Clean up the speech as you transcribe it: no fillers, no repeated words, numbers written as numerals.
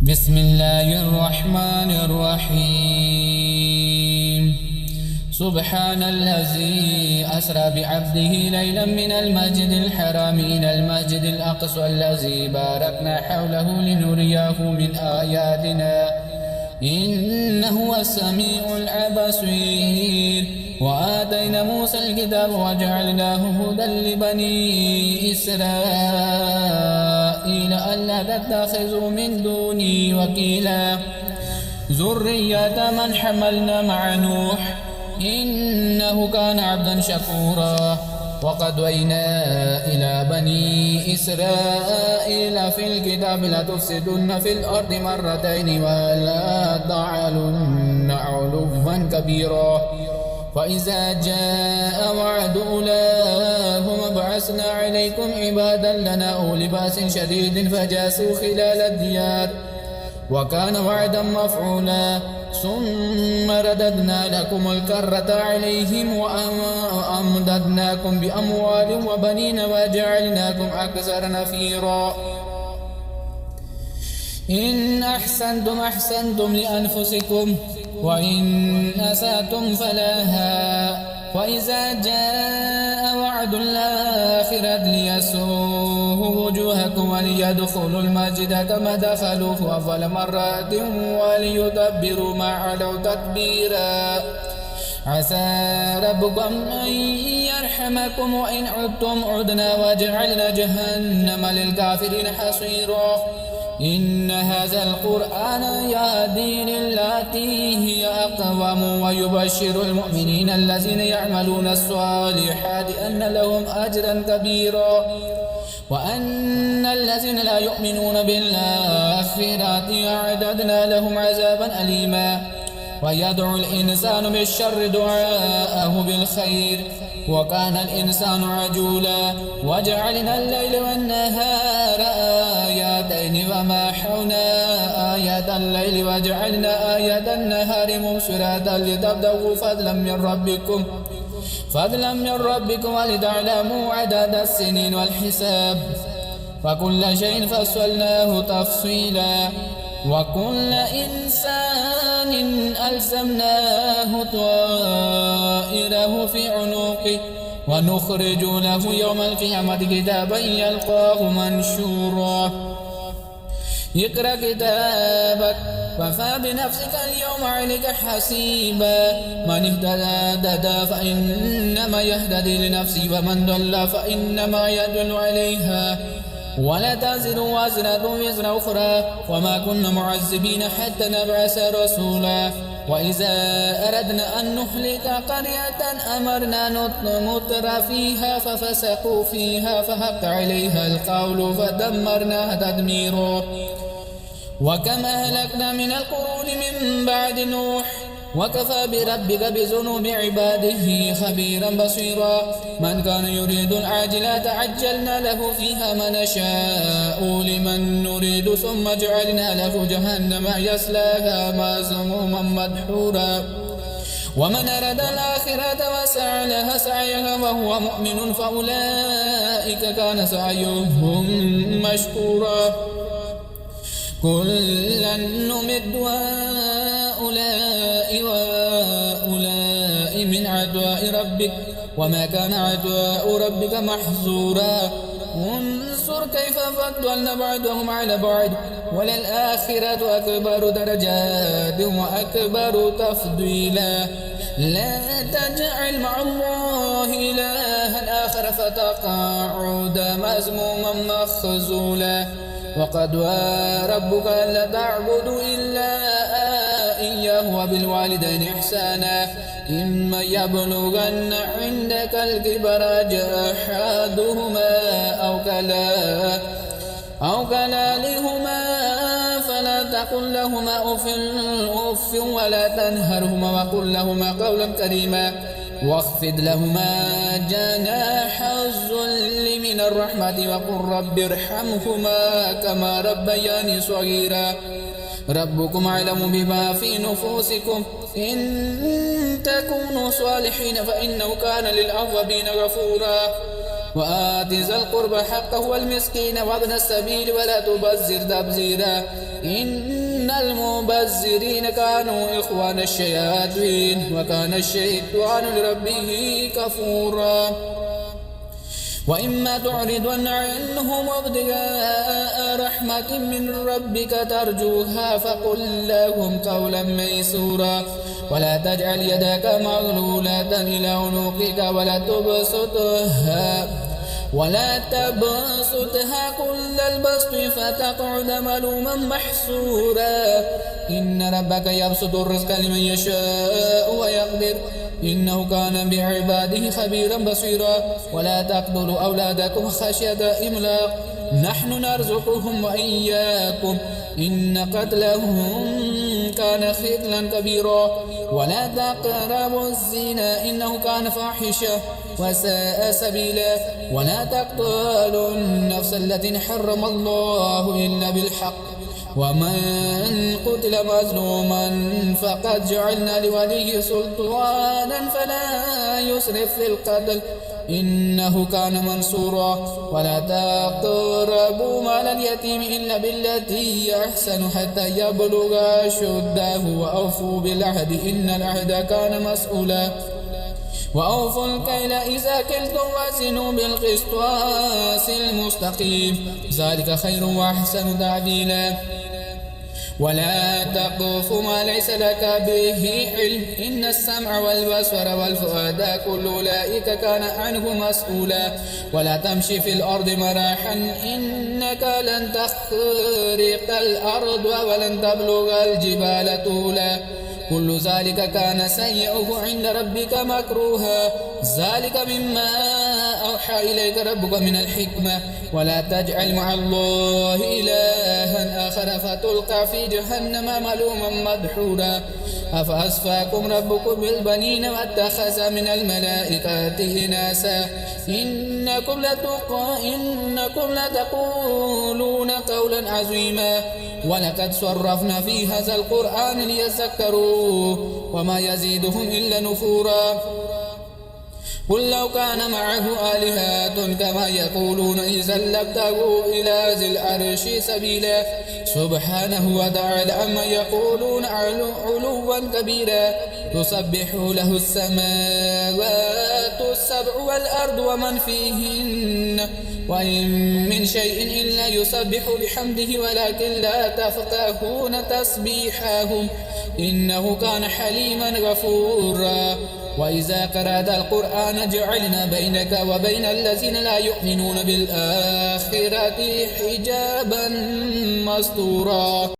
بسم الله الرحمن الرحيم. سبحان الذي أسرى بعبده ليلا من المسجد الحرام إلى المسجد الأقصى الذي باركنا حوله لنريه من آياتنا إنه هو السميع البصير. وآتينا موسى الكتاب وجعلناه هدى لبني إسرائيل ألا تتخذوا من دوني وكيلا ذرية من حملنا مع نوح إنه كان عبدا شكورا. وقضينا إلى بني إسرائيل في الكتاب لتفسدن في الأرض مرتين ولا تعلن علوا كبيرا. فإذا جاء وعد أولاهما بعثنا عليكم عبادا لنا أولي بأس شديد فجاسوا خلال الديار وكان وعدا مفعولا. ثم رددنا لكم الكرة عليهم وأمددناكم بأموال وبنين وجعلناكم أكثر نفيرا. إن أحسنتم أحسنتم لأنفسكم وإن أسأتم فلها. وإذا جاء وعد الآخرة ليسوءوا وجوهكم وليدخلوا المسجد كما دخلوه أول مرة وليتبروا ما علوا تتبيرا. عسى ربكم أن يرحمكم وإن عدتم عدنا وجعلنا جهنم للكافرين حصيرا. إن هذا القرآن يهدي للتي هي أقوم ويبشر المؤمنين الذين يعملون الصالحات أن لهم أجرا كبيرا وأن الذين لا يؤمنون بالآخرة أعددنا لهم عذابا أليما. ويدعو الإنسان بالشر دعاءه بالخير وكان الإنسان عجولا. وجعلنا الليل والنهار آياتين ومحونا آية الليل وجعلنا آية النهار مبصرة لتبتغوا فضلا من ربكم ولتعلموا عدد السنين والحساب وكل شيء فصلناه تفصيلا. وكل إنسان ألزمناه طائره في عنقه ونخرج له يوم القيامة كتابا يلقاه منشورا. اقرأ كتابك وكفى بنفسك اليوم عليك حسيبا. من اهتدى فإنما يهتدي لنفسه ومن ضل فإنما يضل عليها ولا تزر وازرة وزر أخرى وما كنا معذبين حتى نبعث رسولا. وإذا أردنا أن نهلك قرية أمرنا متر فيها ففسقوا فيها فحق عليها القول فدمرناها تدميرا. وكم أهلكنا من القرون من بعد نوح وكفى بربك بذنوب عباده خبيرا بصيرا. من كان يريد العاجلة عجلنا له فيها ما نشاء لمن نريد ثم جعلنا له جهنم يصلاها مذموما مدحورا. ومن أراد الآخرة وسعى لها سعيها وهو مؤمن فأولئك كان سعيهم مشكورا. كلا نمد هؤلاء وهؤلاء من عطاء ربك وما كان عطاء ربك محظورا. انظر كيف فضلنا بعضهم على بعض وللآخرة أكبر درجات وأكبر تفضيلا. لا تجعل مع الله إلها آخر فتقعد مذموما مخذولا. وقضى ربك ألا تعبدوا إلا إياه وبالوالدين إحسانا. إما يبلغن عندك الكبر أحدهما أو كلاهما فلا تقل لهما أف ولا تنهرهما وقل لهما قولا كريما واخفض لهما جناح الذل من الرحمة وقل رب ارحمهما كما ربياني صغيرا. ربكم أعلم بما في نفوسكم إن تكونوا صالحين فإنه كان للأوابين غفورا. وآت ذا القربى حقه والمسكين وابن السبيل ولا تبذر تبذيرا إن المبذرين كانوا إخوان الشياطين وكان الشيطان لربه كفورا وإما تعرضن عنهم ابتغاء رحمة من ربك ترجوها فقل لهم قولا ميسورا ولا تجعل يدك مغلولة إلى عنقك ولا تبسطها كل البسط فتقعد ملوما محسورا إن ربك يبسط الرزق لمن يشاء ويقدر إنه كان بعباده خبيرا بصيرا ولا تقتلوا أولادكم خشية إملاق نحن نرزقهم وإياكم إن قتلهم كان خطلا كبيرا ولا تقربوا الزنا إنه كان فاحشة وساء سبيلا ولا تقتلوا النفس التي حرم الله إلا بالحق ومن قتل مظلوما فقد جعلنا لوليه سلطانا فلا يسرف في القتل إنه كان منصورا ولا تقربوا مال اليتيم إلا بالتي هي أحسن حتى يبلغ أشده وأوفوا بالعهد إن العهد كان مسؤولا وأوفوا الكيل إذا كلتم وزنوا بالقسطاس المستقيم ذلك خير وأحسن تعديلا ولا تقف ما ليس لك به علم إن السمع والبصر والفؤاد كل أولئك كان عنه مسؤولا ولا تمشي في الأرض مراحا إنك لن تخرق الأرض ولن تبلغ الجبال طولا كل ذلك كان سيئه عند ربك مكروها ذلك مما أوحى إليك ربك من الحكمة ولا تجعل مع الله إلها آخر فتلقى في جهنم ملوما مدحورا أفأصفاكم ربكم بالبنين واتخذ من الملائكة إناثا إنكم لتقولون قولا عظيما ولقد صرفنا في هذا القرآن ليذكروا وما يزيدهم إلا نفورا قل لو كان معه آلهة كما يقولون إذا لابتغوا إلى ذي العرش سبيلا سبحانه وتعالى عما يقولون علوا كبيرا تسبح له السماوات السبع والأرض ومن فيهن وإن من شيء إلا يسبح بحمده ولكن لا تفقهون تسبيحهم إنه كان حليما غفورا وإذا قرأت القرآن جعلنا بينك وبين الذين لا يؤمنون بالآخرة حجابا مستورا.